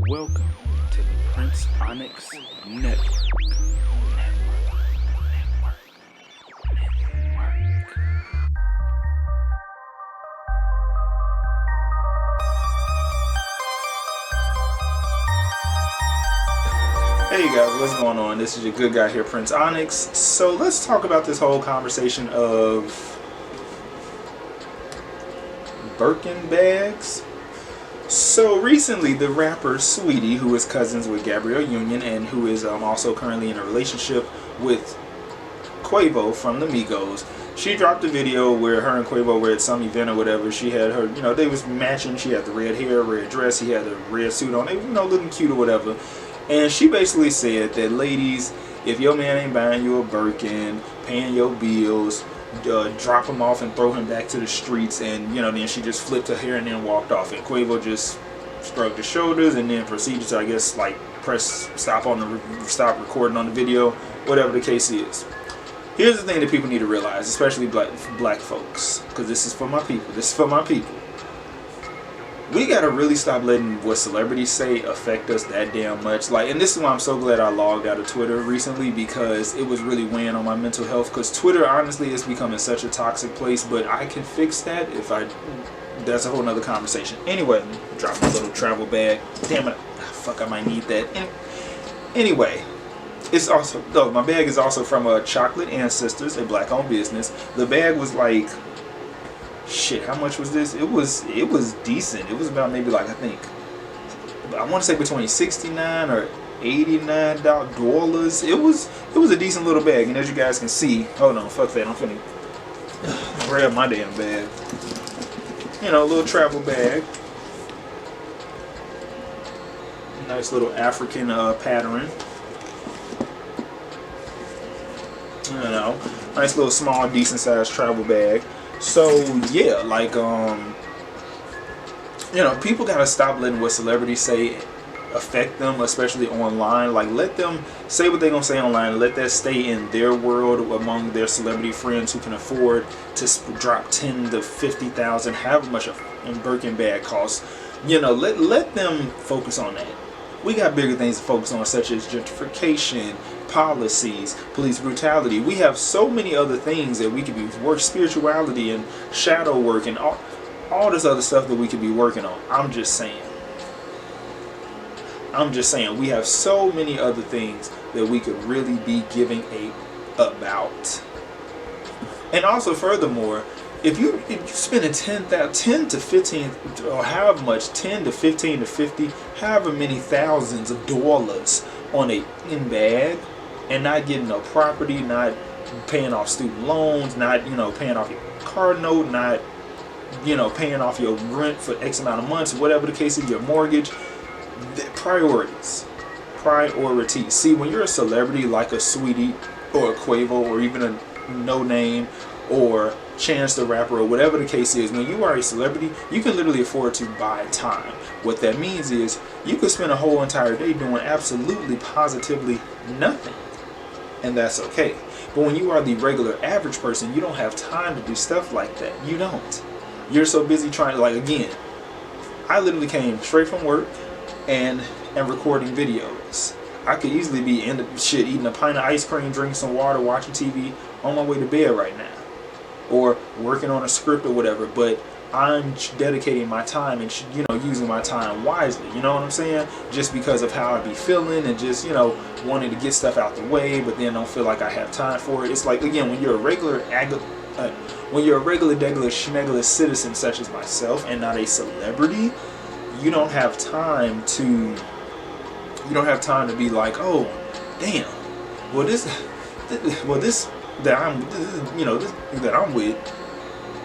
Welcome to the PrinceOnyx Network. Hey guys, what's going on? This is your good guy here, PrinceOnyx. So let's talk about this whole conversation of Birkin bags. So recently, the rapper Saweetie, who is cousins with Gabrielle Union and who is also currently in a relationship with Quavo from the Migos, she dropped a video where her and Quavo were at some event or whatever. She had her, they was matching. She had the red hair, red dress. He had the red suit on. They, looking cute or whatever. And she basically said that, ladies, if your man ain't buying you a Birkin, paying your bills, drop him off and throw him back to the streets. And then she just flipped her hair and then walked off, and Quavo just shrugged his shoulders and then proceeded to, I guess, like press stop recording on the video, whatever the case is. Here's the thing that people need to realize, especially black folks, because this is for my people. We gotta really stop letting what celebrities say affect us that damn much. And this is why I'm so glad I logged out of Twitter recently, because it was really weighing on my mental health. Because Twitter, honestly, is becoming such a toxic place. But I can fix that if I. That's a whole nother conversation. Anyway, drop my little travel bag. Damn it, fuck, I might need that. Anyway, it's also my bag is also from Chocolate Ancestors, a black-owned business. The bag was like. Shit, how much was this? It was decent. It was about maybe I want to say between $69 or $89. It was a decent little bag, and as you guys can see, hold on, fuck that, I'm finna grab my damn bag. A little travel bag. Nice little African pattern. Nice little small, decent sized travel bag. So yeah, people gotta stop letting what celebrities say affect them, especially online. Let them say what they're gonna say online and let that stay in their world among their celebrity friends who can afford to drop 10 to 50,000, however much a Birkin bag costs. Let them focus on that. We got bigger things to focus on, such as gentrification, policies, police brutality. We have so many other things that we could be spirituality and shadow work and all this other stuff that we could be working on. I'm just saying we have so many other things that we could really be giving about. And also, furthermore, if you spending 10 to 15 or however much, 10 to 15 to 50, however many thousands of dollars on a bag, and not getting no property, not paying off student loans, not paying off your car note, not paying off your rent for X amount of months, whatever the case is, your mortgage. Priorities. See, when you're a celebrity like a Saweetie or a Quavo or even a No Name or Chance the Rapper or whatever the case is, when you are a celebrity, you can literally afford to buy time. What that means is you could spend a whole entire day doing absolutely positively nothing, and that's okay. But when you are the regular average person, you don't have time to do stuff like that. You don't. You're so busy trying to, again, I literally came straight from work and recording videos. I could easily be eating a pint of ice cream, drinking some water, watching TV on my way to bed right now, or working on a script or whatever. But I'm dedicating my time and using my time wisely. You know what I'm saying? Just because of how I be feeling and just wanting to get stuff out the way, but then don't feel like I have time for it. It's again, when you're a regular degular schmegular citizen such as myself and not a celebrity, you don't have time to be like, oh damn, this that I'm with,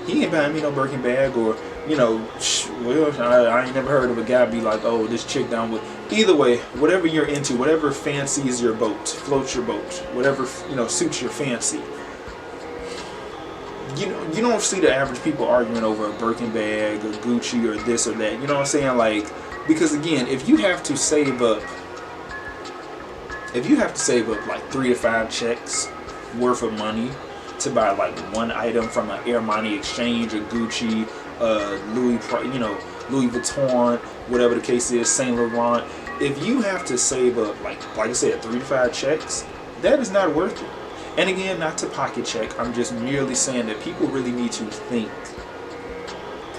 he ain't buying me no Birkin bag, or I ain't never heard of a guy be like, oh, this chick down with. Either way, whatever you're into, whatever fancies your boat, floats your boat, whatever suits your fancy. You don't see the average people arguing over a Birkin bag or Gucci or this or that. You know what I'm saying? Because again, if you have to save up like 3 to 5 checks worth of money to buy one item from an Armani exchange, or Gucci, Louis Vuitton, whatever the case is, Saint Laurent, if you have to save up, like I said, 3 to 5 checks, that is not worth it. And again, not to pocket check, I'm just merely saying that people really need to think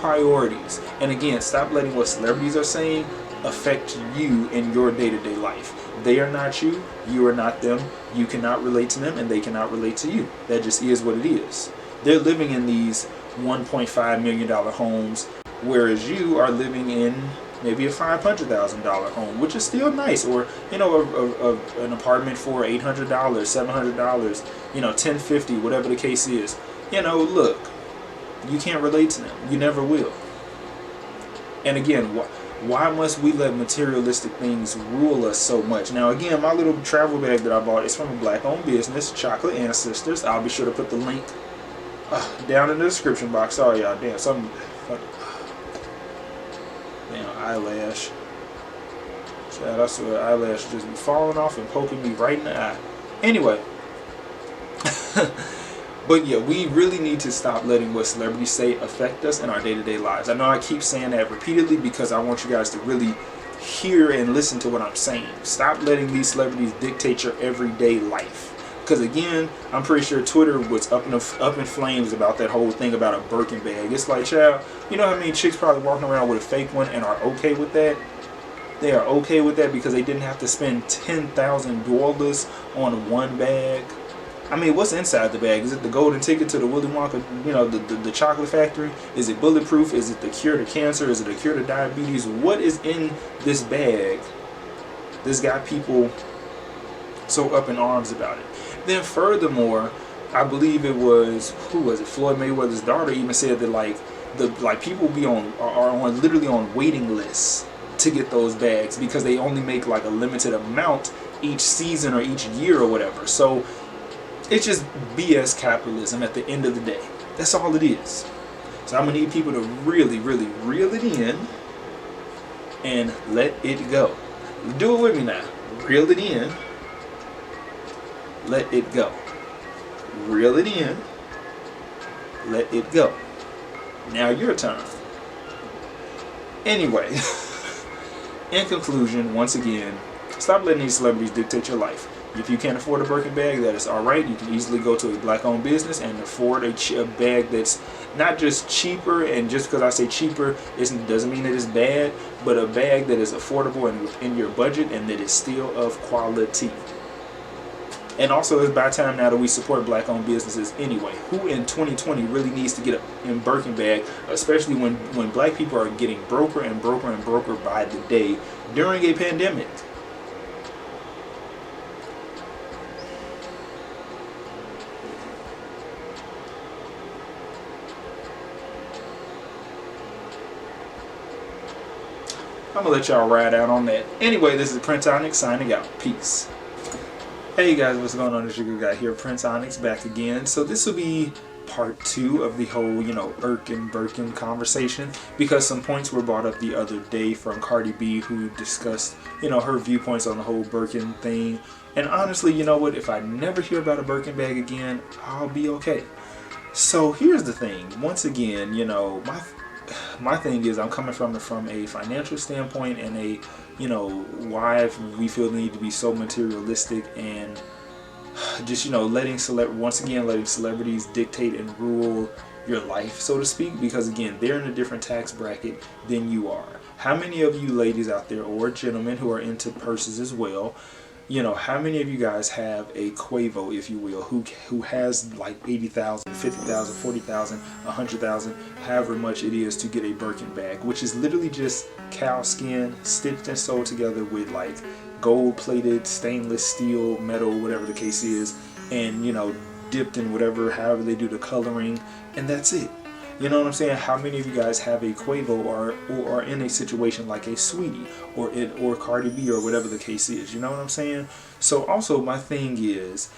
priorities. And again, stop letting what celebrities are saying affect you in your day-to-day life. They are not you, you are not them, you cannot relate to them, and they cannot relate to you. That just is what it is. They're living in these $1.5 million homes, whereas you are living in maybe a $500,000 home, which is still nice, or an apartment for $800, $700, $1,050, whatever the case is. Look, you can't relate to them. You never will. And again, why must we let materialistic things rule us so much? Now, again, my little travel bag that I bought is from a black-owned business, Chocolate Ancestors. I'll be sure to put the link down in the description box. Sorry, y'all. Damn, eyelash. Chad, I swear, eyelash just be falling off and poking me right in the eye. Anyway. But yeah, we really need to stop letting what celebrities say affect us in our day-to-day lives. I know I keep saying that repeatedly because I want you guys to really hear and listen to what I'm saying. Stop letting these celebrities dictate your everyday life. Because again, I'm pretty sure Twitter was up in flames about that whole thing about a Birkin bag. It's like, child, you know how many chicks probably walking around with a fake one and are okay with that? They are okay with that because they didn't have to spend $10,000 on one bag. I mean, what's inside the bag? Is it the golden ticket to the Willy Wonka, the chocolate factory? Is it bulletproof? Is it the cure to cancer? Is it the cure to diabetes? What is in this bag that's got people so up in arms about it? Then furthermore, I believe it was, who was it? Floyd Mayweather's daughter even said that people are literally on waiting lists to get those bags because they only make like a limited amount each season or each year or whatever. So it's just BS capitalism at the end of the day. That's all it is. So I'm going to need people to really, really reel it in and let it go. Do it with me now. Reel it in. Let it go. Reel it in. Let it go. Now your turn. Anyway, in conclusion, once again, stop letting these celebrities dictate your life. If you can't afford a Birkin bag, that is alright. You can easily go to a black-owned business and afford a bag that's not just cheaper, and just because I say cheaper doesn't mean that it's bad, but a bag that is affordable and within your budget and that is still of quality. And also, it's by time now that we support black-owned businesses anyway. Who in 2020 really needs to get a Birkin bag, especially when black people are getting broker and broker and broker by the day during a pandemic? I'm going to let y'all ride out on that. Anyway, this is PrinceOnyx signing out. Peace. Hey guys, what's going on? It's your good guy here, PrinceOnyx, back again. So this will be part 2 of the whole, Irkin Birkin conversation, because some points were brought up the other day from Cardi B, who discussed, her viewpoints on the whole Birkin thing. And honestly, you know what? If I never hear about a Birkin bag again, I'll be okay. So here's the thing. Once again, my thing is I'm coming from a financial standpoint and a why we feel the need to be so materialistic and just letting celebrities dictate and rule your life, so to speak, because again, they're in a different tax bracket than you are. How many of you ladies out there, or gentlemen who are into purses as well, how many of you guys have a Quavo, if you will, who has like 80,000, 50,000, 40,000, 100,000, however much it is to get a Birkin bag, which is literally just cow skin stitched and sewed together with like gold-plated stainless steel, metal, whatever the case is, and dipped in however they do the coloring, and that's it. You know what I'm saying? How many of you guys have a Quavo or are in a situation like a Sweetie or Cardi B or whatever the case is? You know what I'm saying? So also my thing is,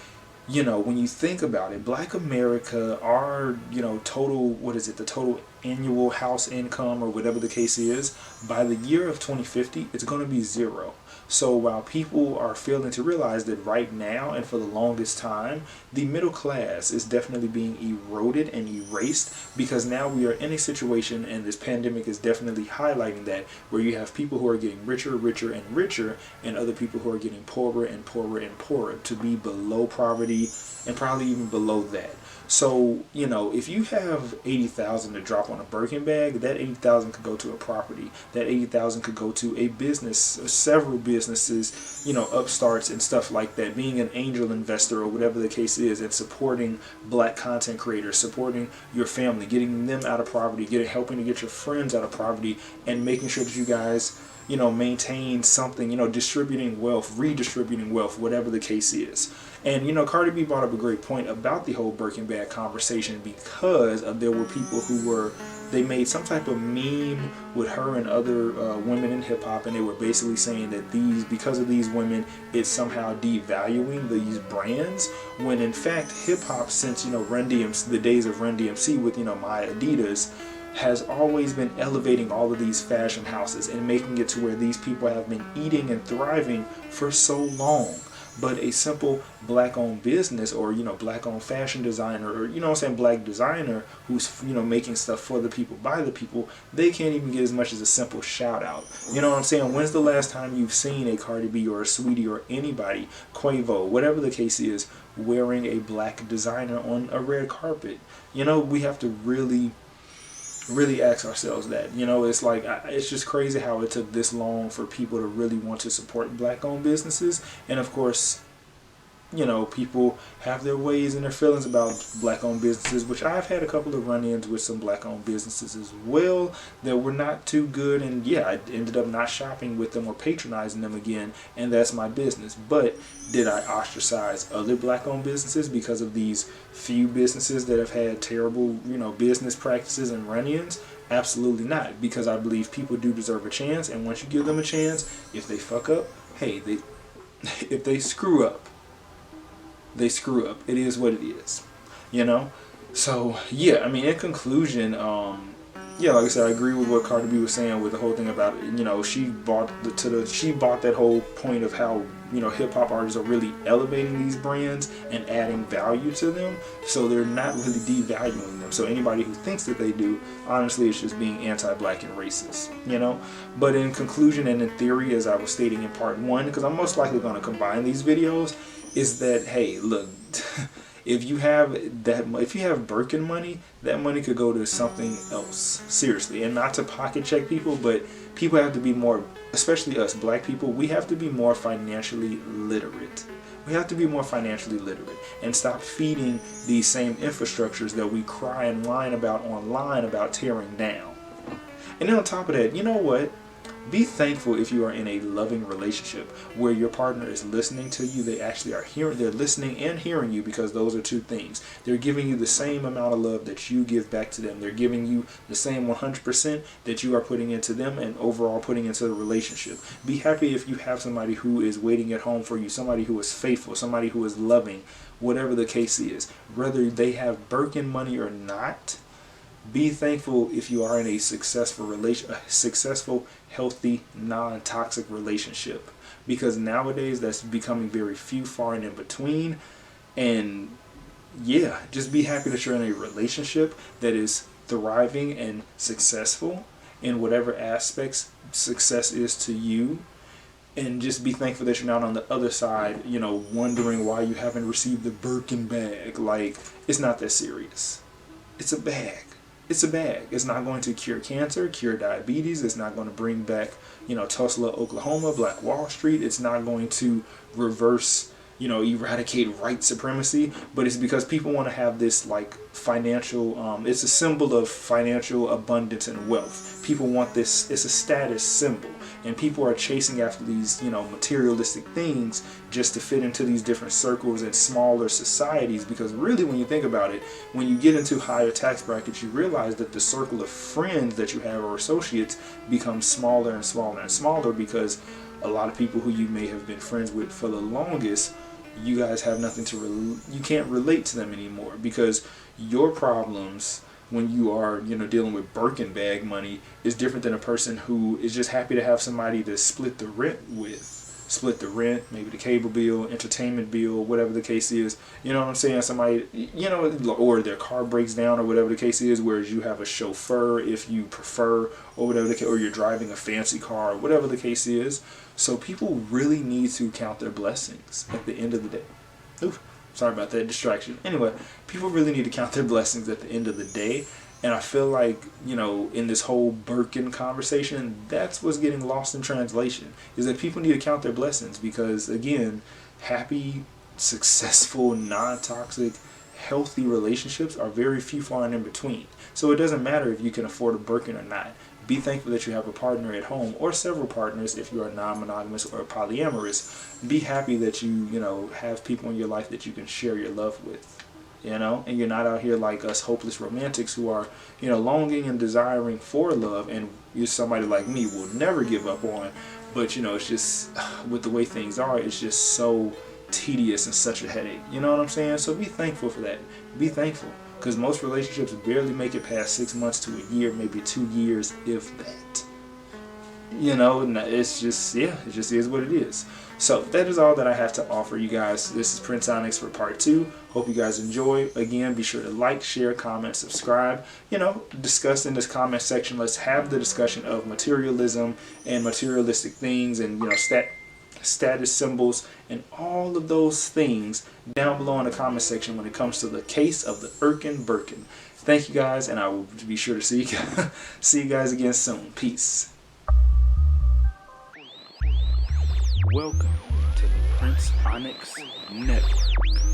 when you think about it, Black America, our total, the total annual house income or whatever the case is, by the year of 2050, it's going to be zero. So while people are failing to realize that right now and for the longest time, the middle class is definitely being eroded and erased, because now we are in a situation, and this pandemic is definitely highlighting that, where you have people who are getting richer, richer, and richer, and other people who are getting poorer and poorer and poorer, to be below poverty and probably even below that. So, you know, if you have 80,000 to drop on a Birkin bag, that 80,000 could go to a property. That 80,000 could go to a business, several businesses, you know, upstarts and stuff like that. Being an angel investor or whatever the case is, and supporting black content creators, supporting your family, getting them out of poverty, helping to get your friends out of poverty, and making sure that you guys, you know, maintain something, you know, distributing wealth, redistributing wealth, whatever the case is. And, you know, Cardi B brought up a great point about the whole Birkin bag conversation, because there were people who they made some type of meme with her and other women in hip hop, and they were basically saying that because of these women, it's somehow devaluing these brands, when in fact hip hop, since, you know, the days of Run DMC with, you know, My Adidas, has always been elevating all of these fashion houses and making it to where these people have been eating and thriving for so long. But a simple black-owned business, or, you know, black-owned fashion designer, or, you know what I'm saying, black designer who's, you know, making stuff for the people, by the people, they can't even get as much as a simple shout out. You know what I'm saying? When's the last time you've seen a Cardi B or a Sweetie or anybody, Quavo, whatever the case is, wearing a black designer on a red carpet? You know, we have to really ask ourselves that. You know, it's like, it's just crazy how it took this long for people to really want to support black-owned businesses. And of course, you know, people have their ways and their feelings about black-owned businesses, which I've had a couple of run-ins with some black-owned businesses as well that were not too good, and yeah, I ended up not shopping with them or patronizing them again, and that's my business. But did I ostracize other black-owned businesses because of these few businesses that have had terrible, you know, business practices and run-ins? Absolutely not, because I believe people do deserve a chance, and once you give them a chance, if they fuck up, hey, if they screw up, they screw up. It is what it is, you know? So, yeah, I mean, in conclusion, yeah, like I said, I agree with what Cardi B was saying with the whole thing about, you know, she bought that whole point of how, you know, hip-hop artists are really elevating these brands and adding value to them, so they're not really devaluing them. So anybody who thinks that they do, honestly, it's just being anti-black and racist, you know? But in conclusion and in theory, as I was stating in part one, because I'm most likely going to combine these videos, is that, hey, look, if you have Birkin money, that money could go to something else, seriously. And not to pocket check people, but people have to be more, especially us black people, we have to be more financially literate. We have to be more financially literate and stop feeding these same infrastructures that we cry and whine about online about tearing down. And then on top of that, you know what? Be thankful if you are in a loving relationship where your partner is listening to you. They actually are they're listening and hearing you, because those are two things. They're giving you the same amount of love that you give back to them. They're giving you the same 100% that you are putting into them and overall putting into the relationship. Be happy if you have somebody who is waiting at home for you, somebody who is faithful, somebody who is loving, whatever the case is. Whether they have Birkin money or not, be thankful if you are in a successful healthy, non-toxic relationship, because nowadays that's becoming very few, far and in between. And yeah, just be happy that you're in a relationship that is thriving and successful in whatever aspects success is to you. And just be thankful that you're not on the other side, you know, wondering why you haven't received the Birkin bag. Like, it's not that serious. It's a bag. It's a bag. It's not going to cure cancer, cure diabetes. It's not going to bring back, you know, Tulsa, Oklahoma, Black Wall Street. It's not going to reverse, you know, eradicate white supremacy. But it's because people want to have this, like, financial, it's a symbol of financial abundance and wealth. People want this, it's a status symbol. And people are chasing after these, you know, materialistic things just to fit into these different circles and smaller societies. Because really, when you think about it, when you get into higher tax brackets, you realize that the circle of friends that you have or associates becomes smaller and smaller and smaller, because a lot of people who you may have been friends with for the longest, you guys have nothing to you can't relate to them anymore, because your problems when you are, you know, dealing with Birkin bag money is different than a person who is just happy to have somebody to split the rent with. Split the rent, maybe the cable bill, entertainment bill, whatever the case is. You know what I'm saying? Somebody, you know, or their car breaks down or whatever the case is, whereas you have a chauffeur if you prefer, or whatever the case, or you're driving a fancy car, or whatever the case is. So people really need to count their blessings at the end of the day. Oof, sorry about that distraction. Anyway, people really need to count their blessings at the end of the day. And I feel like, you know, in this whole Birkin conversation, that's what's getting lost in translation, is that people need to count their blessings because, again, happy, successful, non-toxic, healthy relationships are very few, far and in between. So it doesn't matter if you can afford a Birkin or not. Be thankful that you have a partner at home or several partners if you are non-monogamous or polyamorous. Be happy that you know, have people in your life that you can share your love with. You know, and you're not out here like us hopeless romantics who are, you know, longing and desiring for love, and you're somebody like me will never give up on. But, you know, it's just, with the way things are, it's just so tedious and such a headache. You know what I'm saying? So be thankful for that. Be thankful. Because most relationships barely make it past 6 months to a year, maybe 2 years, if that. You know, and it's just, yeah, it just is what it is. So that is all that I have to offer you guys. This is PrinceOnyx for part 2. Hope you guys enjoy. Again, be sure to like, share, comment, subscribe. You know, discuss in this comment section. Let's have the discussion of materialism and materialistic things, and, you know, status symbols and all of those things down below in the comment section when it comes to the case of the Irkin Birkin. Thank you guys, and I will be sure to see you guys again soon. Peace. Welcome to the PrinceOnyx Network.